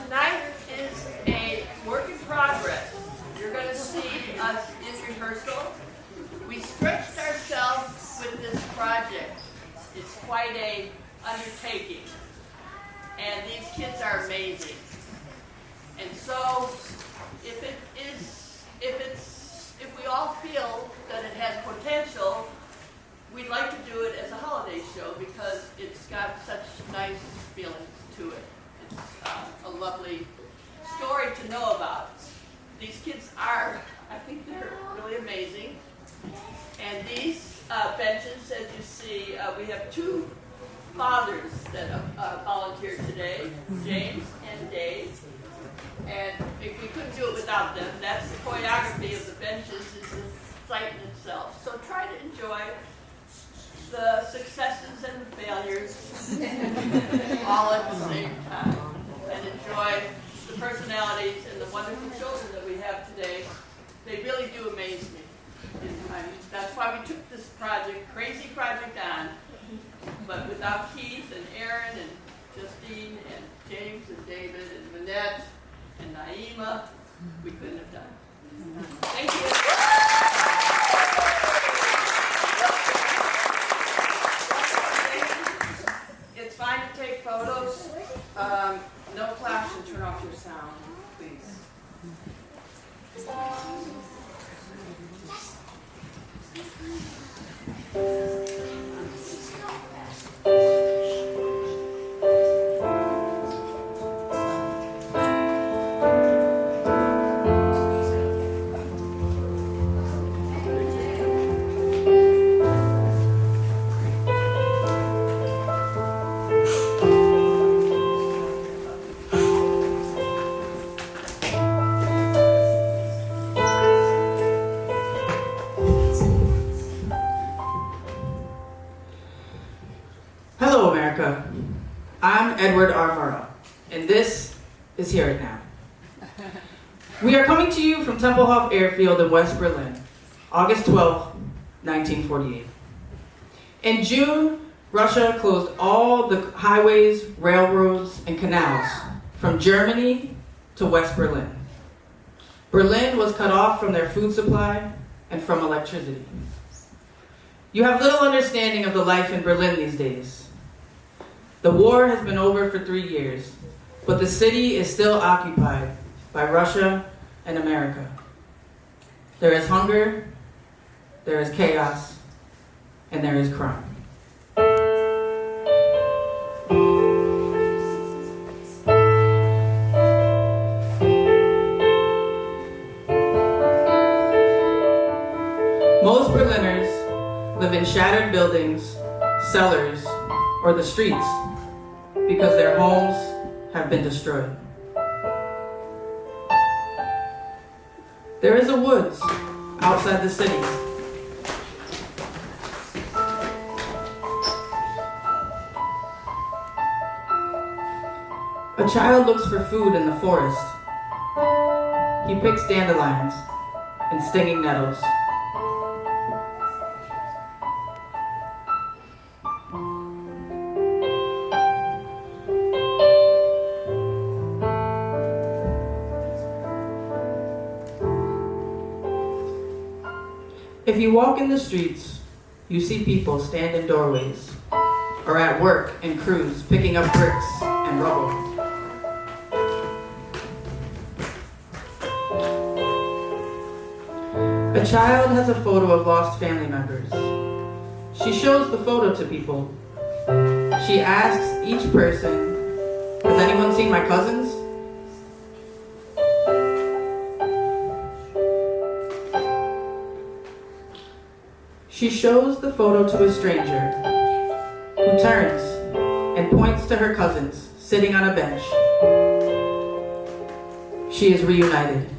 Tonight is a work in progress. You're going to see us in rehearsal. We stretched ourselves with this project. It's quite a undertaking. And these kids are amazing. And so if we all feel that it has potential, we'd like to do it as a holiday show because it's got such nice feelings to it. It's a lovely story to know about. These kids are, I think they're really amazing. And these benches, as you see, we have two fathers that volunteered today, James and Dave. And we couldn't do it without them. That's the choreography of the benches is a sight in itself. So try to enjoy the successes and the failures all at the same time. And enjoy the personalities and the wonderful children that we have today. They really do amaze me. That's why we took this project, crazy project on. But without Keith and Aaron and Justine and James and David and Manette and Naima, we couldn't have done it. Thank you. It's fine to take photos. No flash and turn off your sound, please. Hello, America. I'm Edward R. Murrow, and this is Hear It Now. We are coming to you from Tempelhof Airfield in West Berlin, August 12, 1948. In June, Russia closed all the highways, railroads, and canals from Germany to West Berlin. Berlin was cut off from their food supply and from electricity. You have little understanding of the life in Berlin these days. The war has been over for 3 years, but the city is still occupied by Russia and America. There is hunger, there is chaos, and there is crime. Most Berliners live in shattered buildings, cellars, or the streets because their homes have been destroyed. There is a woods outside the city. A child looks for food in the forest. He picks dandelions and stinging nettles. If you walk in the streets, you see people stand in doorways or at work in crews picking up bricks and rubble. A child has a photo of lost family members. She shows the photo to people. She asks each person, "Has anyone seen my cousins?" She shows the photo to a stranger, who turns and points to her cousins sitting on a bench. She is reunited.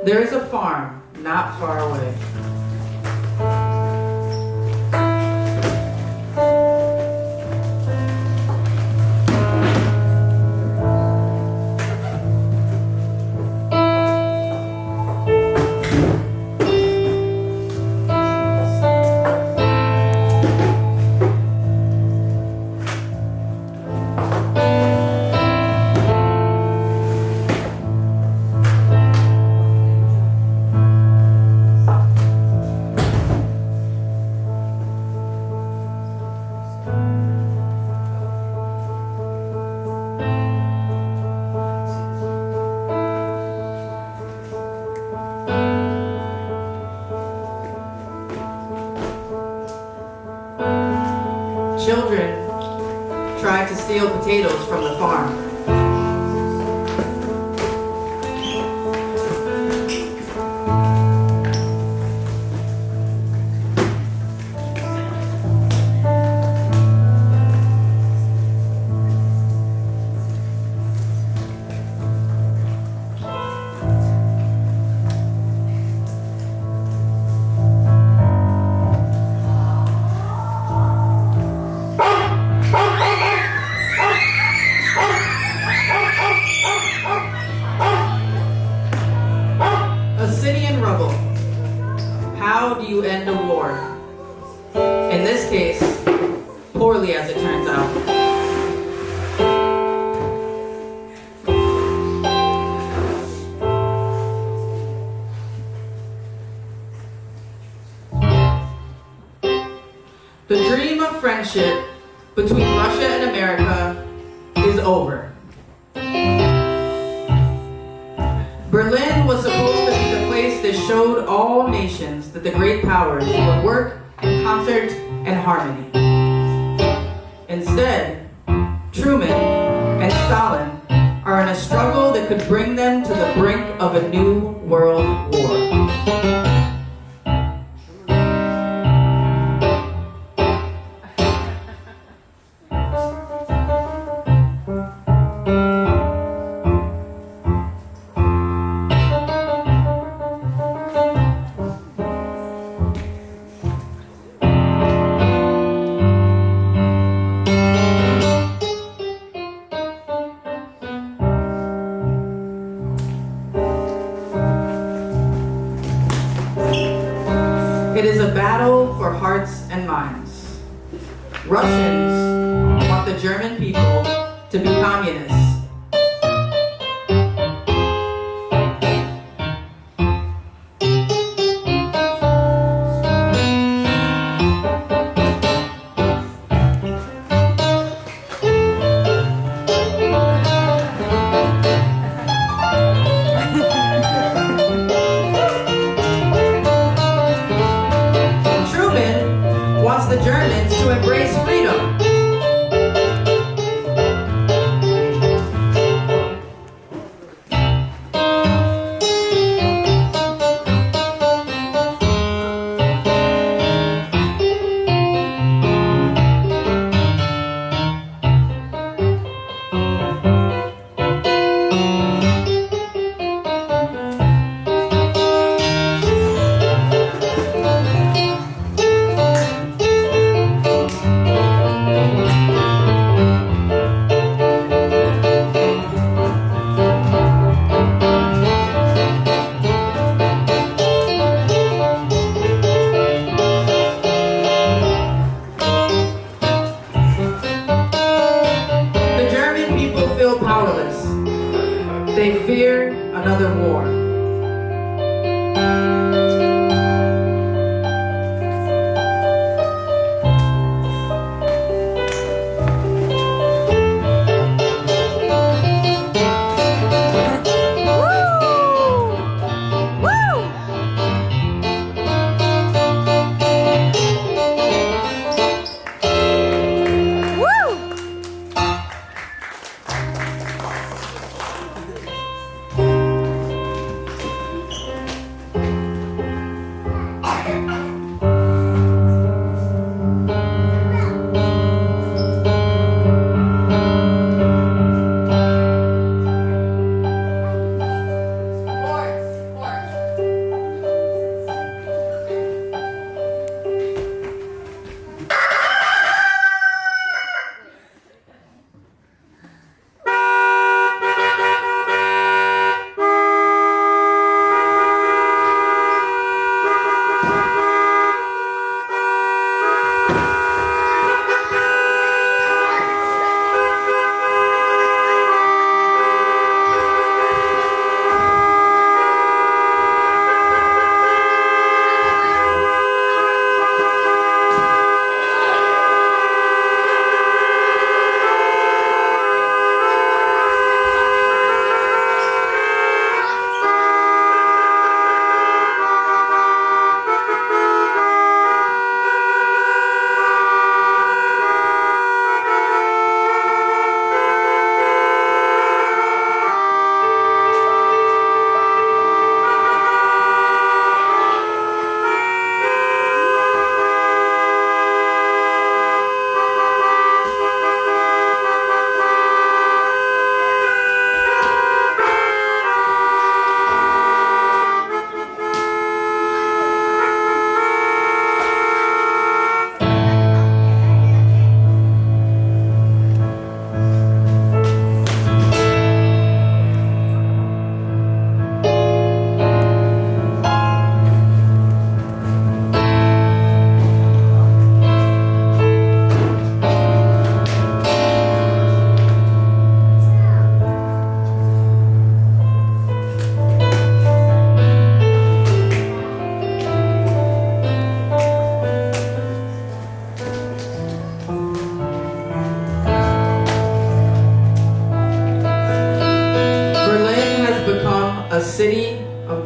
There is a farm not far away. children tried to steal potatoes from the farm. A city in rubble. How do you end a war? In this case, poorly as it turns out. The dream of friendship between Russia and America is over. Berlin was supposed to be the place that showed all nations that the great powers would work in concert and harmony. Instead, Truman and Stalin are in a struggle that could bring them to the brink of a new world war. It is a battle for hearts and minds. Russians want the German people to be communists. Wants the Germans to embrace freedom.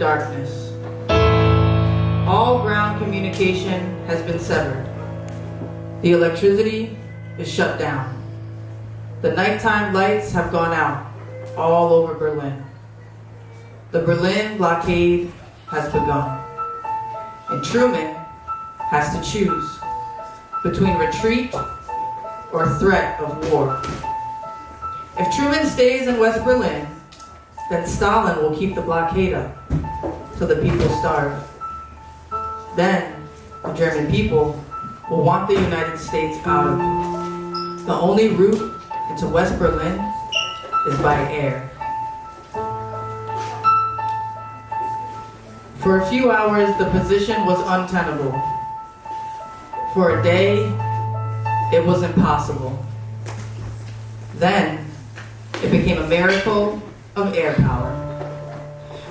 darkness. All ground communication has been severed. The electricity is shut down. The nighttime lights have gone out all over Berlin. The Berlin blockade has begun. And Truman has to choose between retreat or threat of war. If Truman stays in West Berlin, then Stalin will keep the blockade up till the people starve. Then the German people will want the United States out. The only route into West Berlin is by air. For a few hours, the position was untenable. For a day, it was impossible. Then, it became a miracle of air power.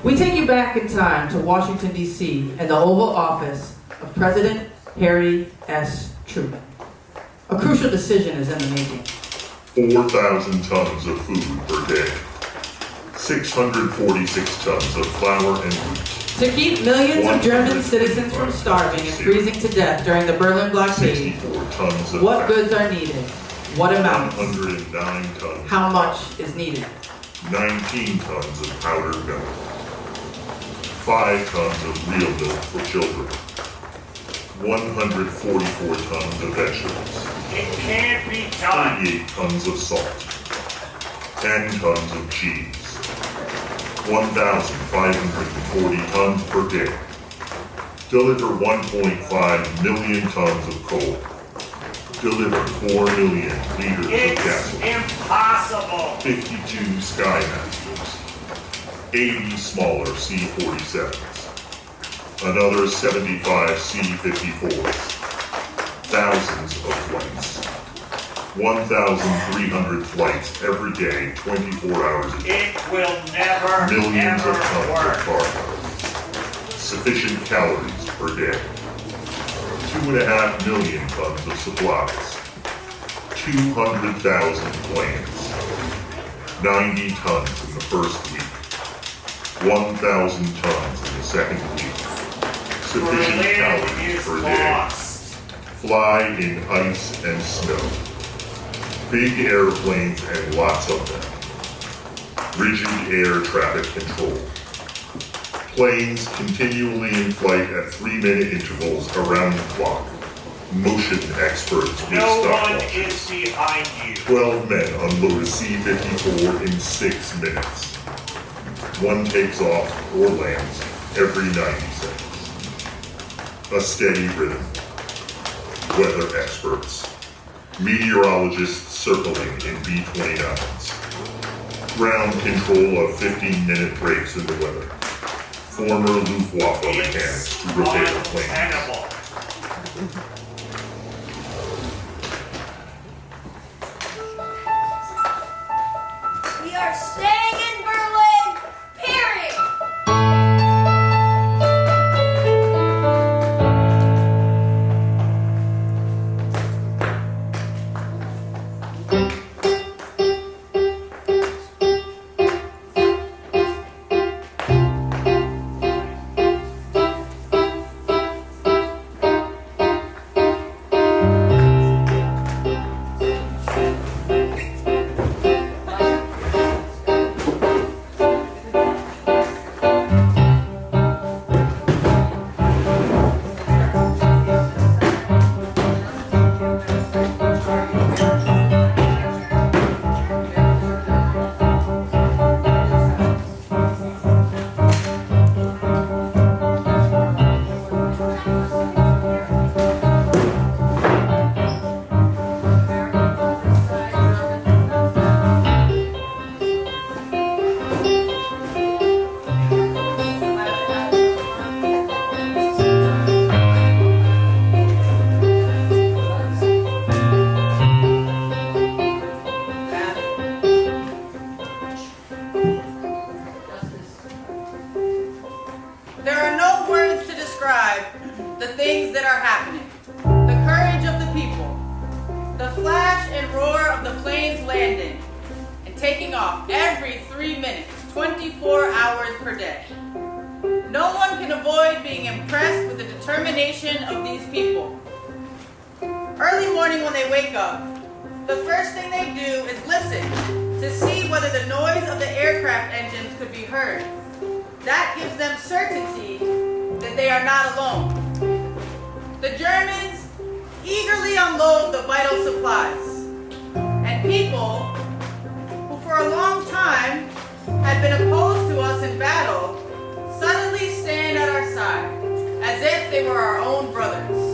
We take you back in time to Washington, D.C. and the Oval Office of President Harry S. Truman. A crucial decision is in the making. 4,000 tons of food per day. 646 tons of flour and wheat. To keep millions of German citizens from starving and freezing to death during the Berlin blockade, 64 tons of what goods are needed? What amounts? 109 tons. How much is needed? 19 tons of powdered milk. 5 tons of real milk for children. 144 tons of vegetables. It can't be done. 38 tons of salt. 10 tons of cheese. 1,540 tons per day. Deliver 1.5 million tons of coal. Deliver 4 million liters of It's gasoline. impossible. 52 Skymasters. 80 smaller C-47s. Another 75 C-54s. Thousands of flights. 1,300 flights every day, 24 hours a day. It will never, Millions ever of tons of work. cargo. Sufficient calories per day. 2.5 million tons of supplies. 200,000 planes. 90 tons in the first week. 1,000 tons in the second week. Sufficient Berlin calories is per day. lost. Fly in ice and snow. Big airplanes and lots of them. Rigid air traffic control. Planes continually in flight at 3-minute intervals around the clock. Motion experts with No one stopwatches. is behind you. 12 men unload a C-54 in 6 minutes. One takes off or lands every 90 seconds. A steady rhythm. Weather experts. Meteorologists circling in B-29s. Ground control of 15-minute breaks in the weather. Former Luftwaffe mechanics It's to repair planes. untenable. We are staying in Berlin, period. There are no words to describe the things that are happening. The courage of the people, the flash and roar of the planes landing and taking off every 3 minutes, 24 hours per day. No one can avoid being impressed with the determination of these people. Early morning when they wake up, the first thing they do is listen to see whether the noise of the aircraft engines could be heard. That gives them certainty that they are not alone. The Germans eagerly unload the vital supplies, and people who for a long time had been opposed to us in battle suddenly stand at our side as if they were our own brothers.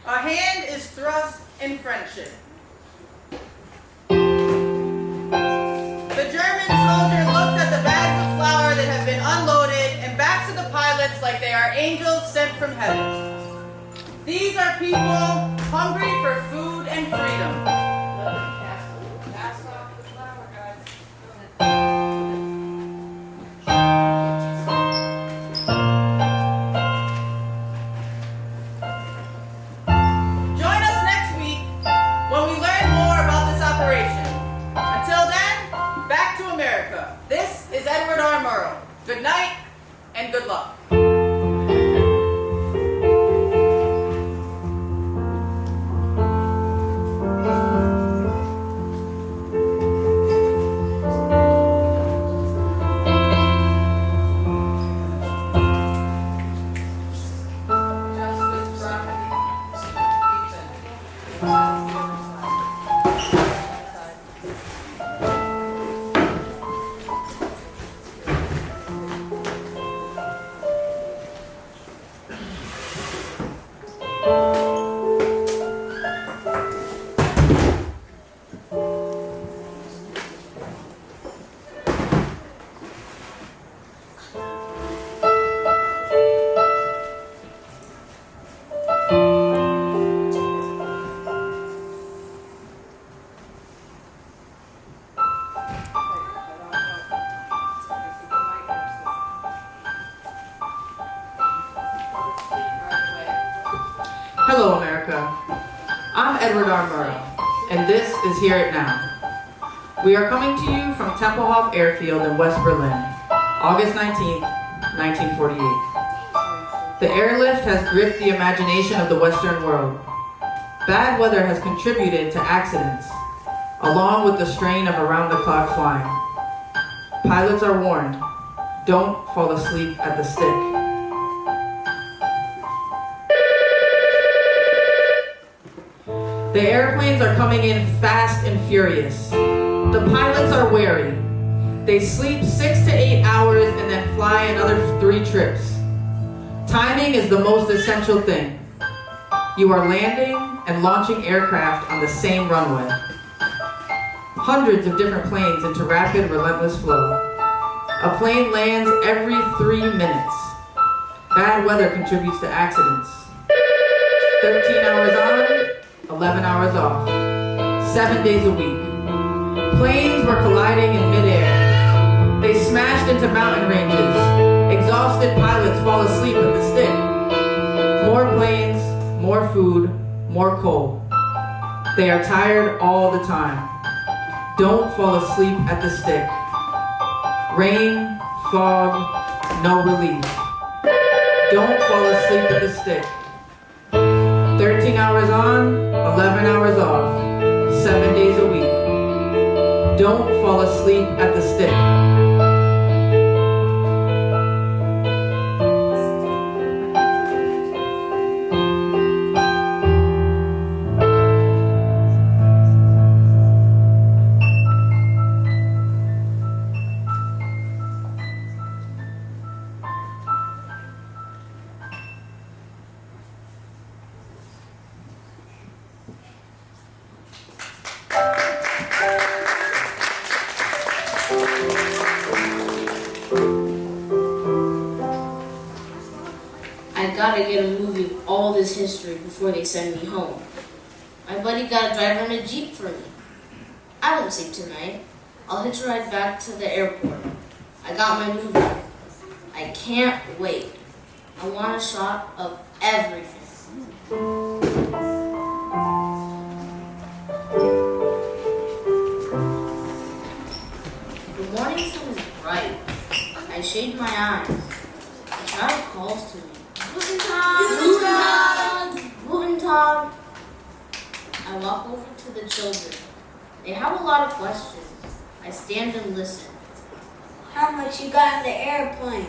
A hand is thrust in friendship. The German soldier looks at the bags of flour that have been unloaded and backs to the pilots like they are angels sent from heaven. These are people hungry for food and freedom. Pass off the flour, guys. Join us next week when we learn more about this operation. Until then, back to America. This is Edward R. Murrow. Good night and good luck. Hello, America. I'm Edward R. Murrow, and this is Hear It Now. We are coming to you from Tempelhof Airfield in West Berlin, August 19th, 1948. The airlift has gripped the imagination of the Western world. Bad weather has contributed to accidents, along with the strain of around-the-clock flying. Pilots are warned, don't fall asleep at the stick. The airplanes are coming in fast and furious. The pilots are wary. They sleep 6 to 8 hours and then fly another 3 trips. Timing is the most essential thing. You are landing and launching aircraft on the same runway. Hundreds of different planes into rapid, relentless flow. A plane lands every 3 minutes. Bad weather contributes to accidents. 13 hours on, 11 hours off, 7 days a week. Planes were colliding in midair. They smashed into mountain ranges. Exhausted pilots fall asleep at the stick. More planes, more food, more coal. They are tired all the time. Don't fall asleep at the stick. Rain, fog, no relief. Don't fall asleep at the stick. 13 hours on, 11 hours off, 7 days a week. Don't fall asleep at the stick. to get a movie of all this history before they send me home. My buddy got a driver in a Jeep for me. I won't sleep tonight. I'll hitch a ride back to the airport. I got my movie. I can't wait. I want a shot of everything. The morning sun is bright. I shade my eyes. A child calls to me. Guten Tag! Guten Tag! Guten Tag! I walk over to the children. They have a lot of questions. I stand and listen. How much you got in the airplane?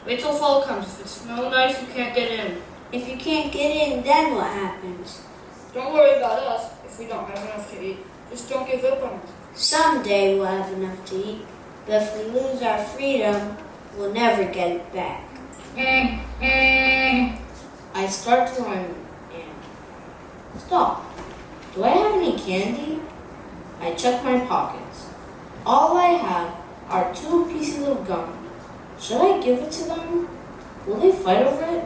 Wait till fall comes. If it's snow and ice, you can't get in. If you can't get in, then what happens? Don't worry about us if we don't have enough to eat. Just don't give up on us. Someday we'll have enough to eat, but if we lose our freedom, we'll never get it back. I start to run and stop. Do I have any candy? I check my pockets. All I have are 2 pieces of gum. Should I give it to them? Will they fight over it?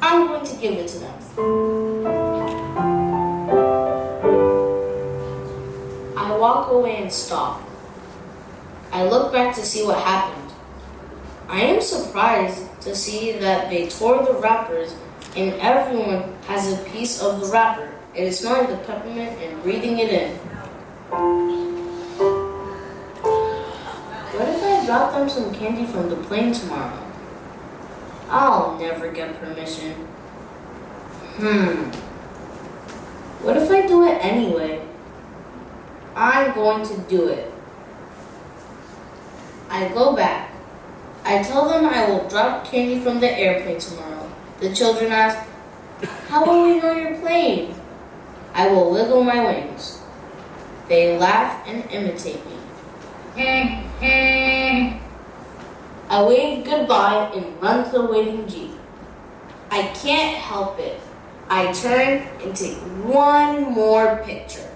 I'm going to give it to them. I walk away and stop. I look back to see what happened. I am surprised to see that they tore the wrappers and everyone has a piece of the wrapper. It is smelling the peppermint and breathing it in. What if I drop them some candy from the plane tomorrow? I'll never get permission. What if I do it anyway? I'm going to do it. I go back. I tell them I will drop candy from the airplane tomorrow. The children ask, how will we know you're playing? I will wiggle my wings. They laugh and imitate me. I wave goodbye and run to the waiting Jeep. I can't help it. I turn and take one more picture.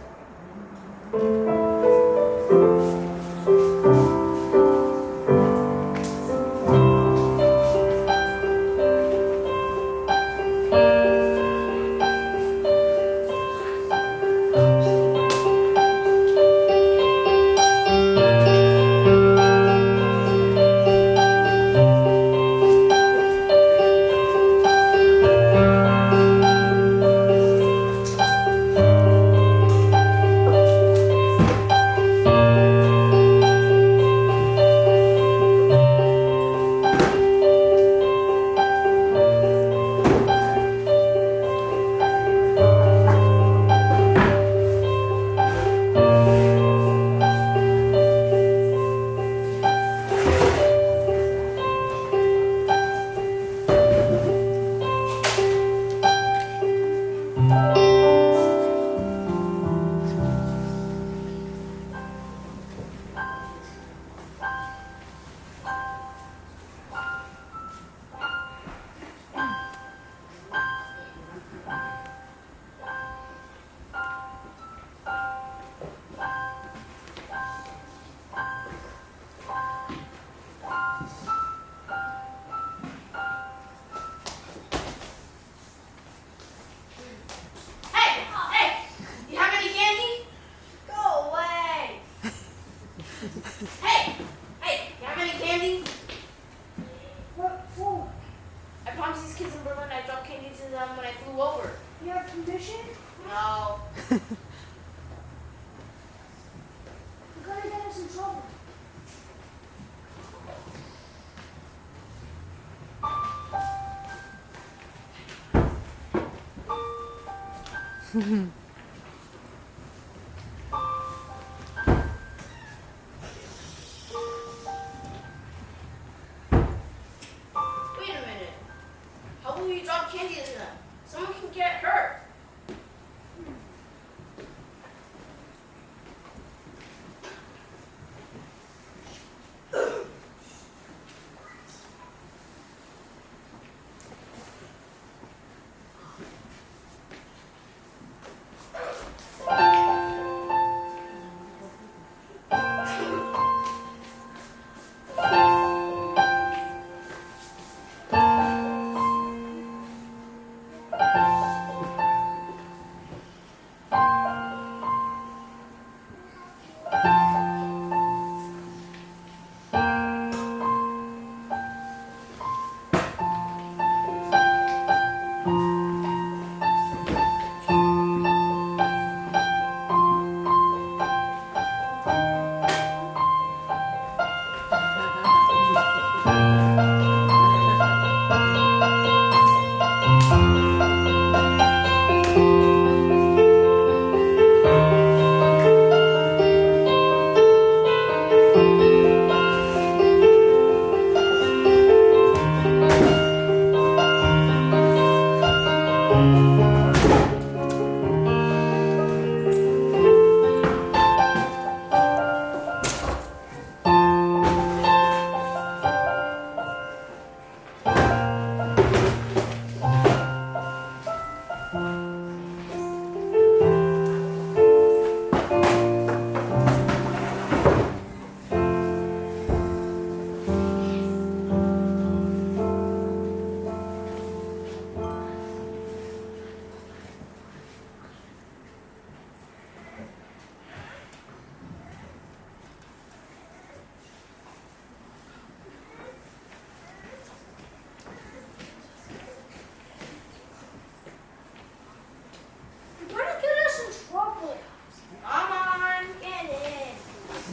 When I flew over. You have permission? No. You're gonna get us in trouble. Wait a minute. How will you drop candy into them? Someone can get hurt.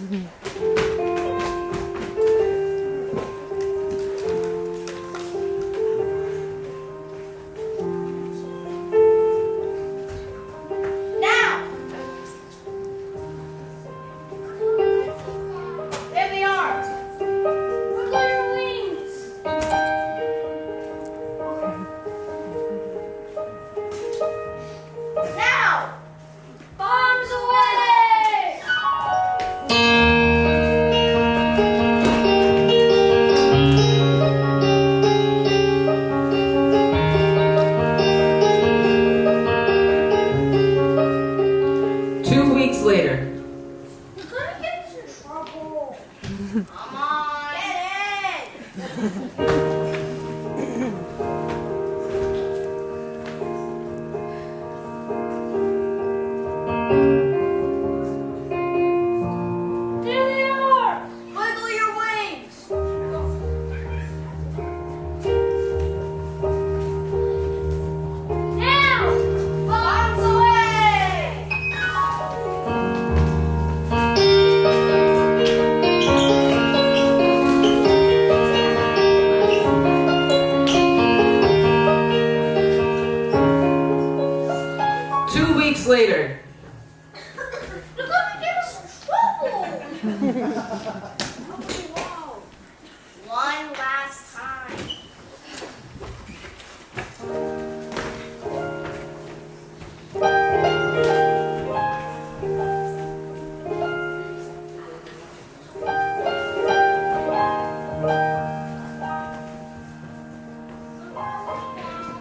Now! There they are! Look at your wings! Now! Bombs away! 2 weeks later. You're gonna get us in trouble. Come on. Get in! There they are! Wiggle your wings! Now! Bombs away! 2 weeks later. You're gonna get us in trouble! Wow. One last time.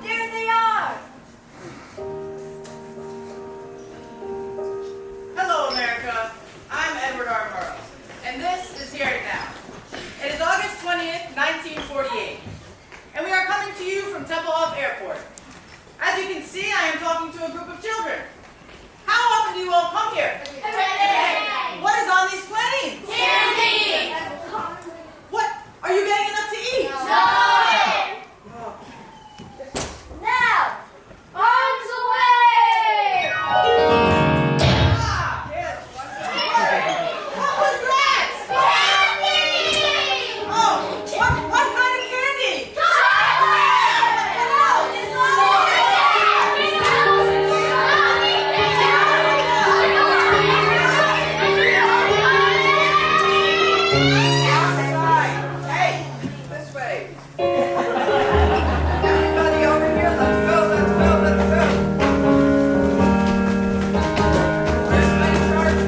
There they are! Hello, America. I'm Edward R. Murrow, and this is Hear It Now. It is August 20th, 1948, and we are coming to you from Tempelhof Airport. As you can see, I am talking to a group of children. How often do you all come here? What is on these planes? Candy! What? Are you getting enough to eat? Now! Arms away! Ah, yes. What was that? Candy! Oh, what kind of candy? Hey, this way. Everybody over here, let's go, let's go, let's go. Where's my charge?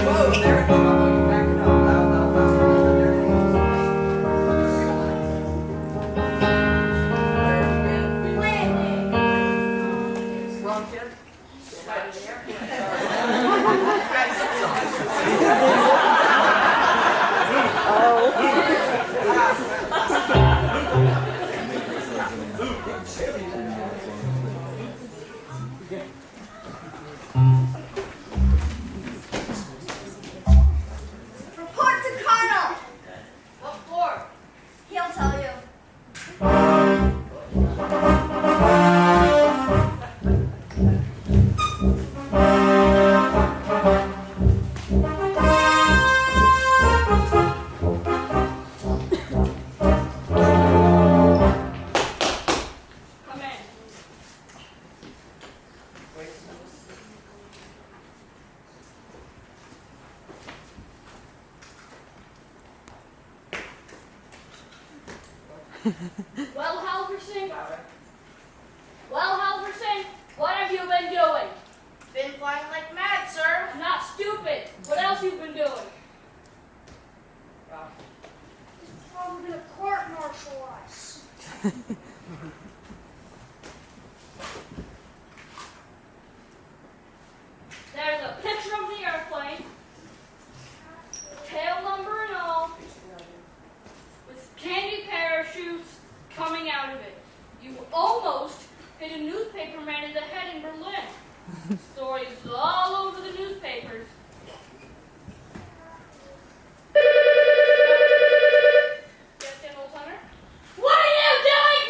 Whoa, there we go. Oh, you back it up. Loud, loud, loud. There it is. Wrong kid? Right there. Report to Colonel! What for? He'll tell you. Come in. Well, Halverson? Well, Halverson, what have you been doing? Been flying like mad, sir. Not stupid. What else you been doing? He's probably gonna court-martial us. There's a picture of the airplane, tail number and all, with candy parachutes coming out of it. You almost hit a newspaper man in the head in Berlin. Stories all over the newspapers. Yes, General Hunter? What are you doing,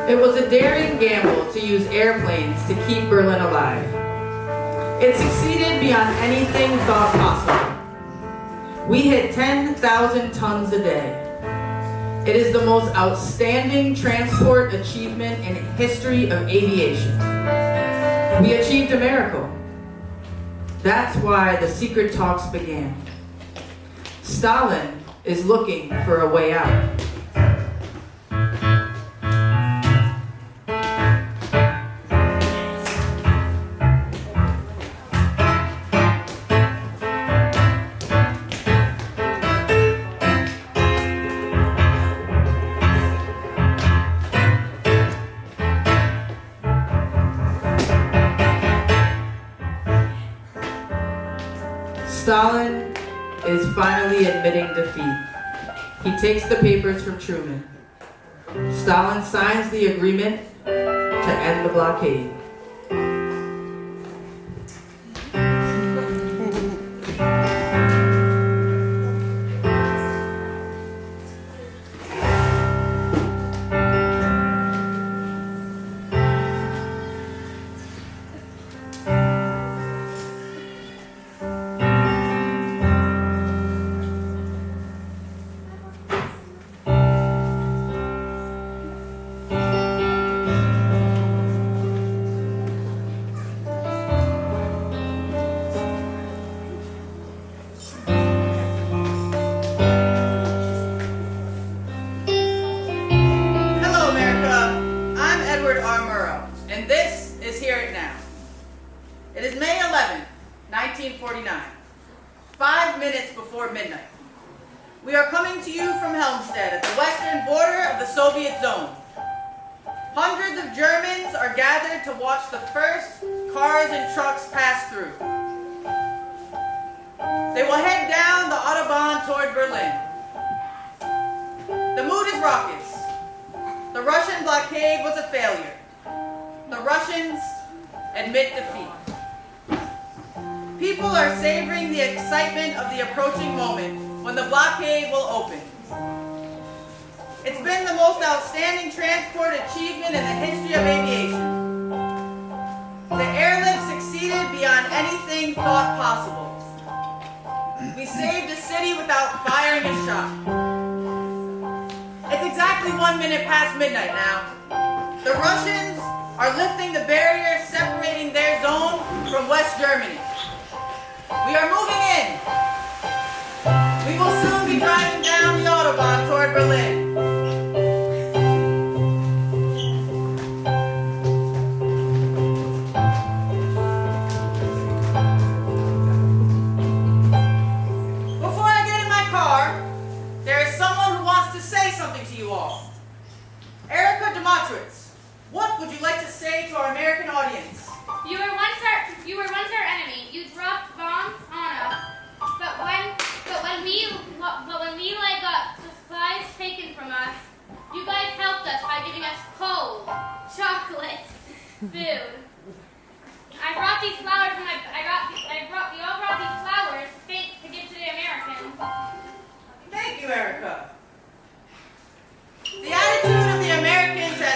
It was a daring gamble to use airplanes to keep Berlin alive. It succeeded beyond anything thought possible. We hit 10,000 tons a day. It is the most outstanding transport achievement in history of aviation. We achieved a miracle. That's why the secret talks began. Stalin is looking for a way out. Stalin is finally admitting defeat. He takes the papers from Truman. Stalin signs the agreement to end the blockade. And this is Hear It Now. It is May 11th, 1949, 5 minutes before midnight. We are coming to you from Helmstedt at the western border of the Soviet zone. Hundreds of Germans are gathered to watch the first cars and trucks pass through. They will head down the Autobahn toward Berlin. The mood is raucous. The Russian blockade was a failure. The Russians admit defeat. People are savoring the excitement of the approaching moment when the blockade will open. It's been the most outstanding transport achievement in the history of aviation. The airlift succeeded beyond anything thought possible. We saved a city without firing a shot. It's exactly 1 minute past midnight now. The Russians are lifting the barrier separating their zone from West Germany. We are moving in. We will soon be driving down the Autobahn toward Berlin. Before I get in my car, there is someone who wants to say something to you all. Erica Demetrius, what would you like to say to our American audience? You were once our enemy. You dropped bombs on us. But when we got supplies taken from us, you guys helped us by giving us coal, chocolate, food. We all brought these flowers to give to the Americans. Thank you, Erica. The attitude of the Americans has